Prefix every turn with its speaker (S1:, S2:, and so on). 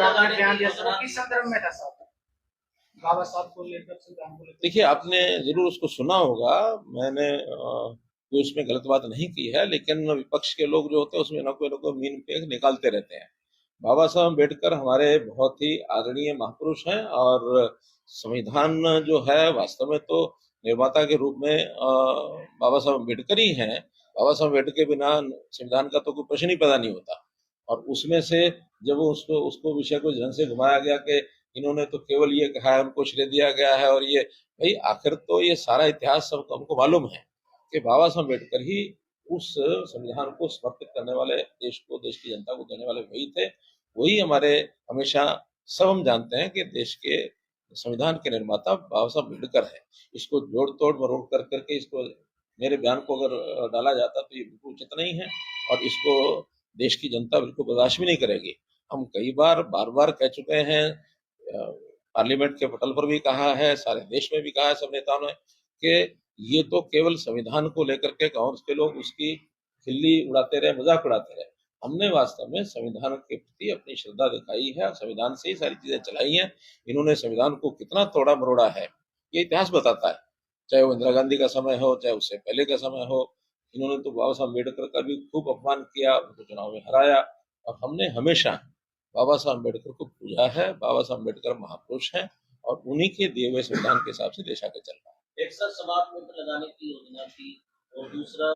S1: आपने बयान दिया था, किस संदर्भ में था साहब? बाबा साहब को लेकर, संविधान को लेकर?
S2: देखिए, आपने जरूर उसको सुना होगा। मैंने कोई उसमें गलत बात नहीं की है, लेकिन विपक्ष के लोग जो होते हैं उसमें न कोई मीन पेग निकालते रहते हैं। बाबा साहब अम्बेडकर हमारे बहुत ही आदरणीय महापुरुष हैं, और संविधान जो है वास्तव में तो निर्माता के रूप में बाबा साहब अम्बेडकर ही हैं। बाबा साहब अम्बेडकर के बिना संविधान का तो कोई प्रश्न ही पैदा नहीं होता। और उसमें से जब उसको उसको विषय को ढंग से घुमाया गया कि इन्होंने तो केवल ये कहा है, उनको श्रेय दिया गया है, और ये भाई आखिर तो ये सारा इतिहास सब हमको मालूम है कि बाबा साहब अम्बेडकर ही उस संविधान को समर्पित करने वाले, देश को, देश की जनता को देने वाले वही थे। वही हमारे हमेशा, सब हम जानते हैं कि देश के संविधान के निर्माता बाबा साहब अम्बेडकर है। इसको जोड़ तोड़ मरोड़ कर करके इसको, मेरे बयान को अगर डाला जाता तो ये बिल्कुल उचित नहीं है, और इसको देश की जनता बिल्कुल बर्दाश्त भी नहीं करेगी। हम कई बार बार बार कह चुके हैं, पार्लियामेंट के पटल पर भी कहा है, सारे देश में भी कहा है सब नेताओं ने, कि ये तो केवल संविधान को लेकर के कांग्रेस के लोग उसकी खिल्ली उड़ाते रहे, मजाक उड़ाते रहे। हमने वास्तव में संविधान के प्रति अपनी श्रद्धा दिखाई है, संविधान से ही सारी चीजें चलाई हैं। इन्होंने संविधान को कितना तोड़ा मरोड़ा है ये इतिहास बताता है, चाहे वो इंदिरा गांधी का समय हो, चाहे उससे पहले का समय हो। इन्होंने तो बाबा साहब अम्बेडकर का भी खूब अपमान किया, उनको चुनाव में हराया। और हमने हमेशा बाबा साहब अम्बेडकर को पूजा है। बाबा साहब अम्बेडकर महापुरुष हैं, और उन्हीं के दिए हुए संविधान के हिसाब से देश आगे चल रहा है।
S3: एक सर समाज में लगाने की योजना थी, और दूसरा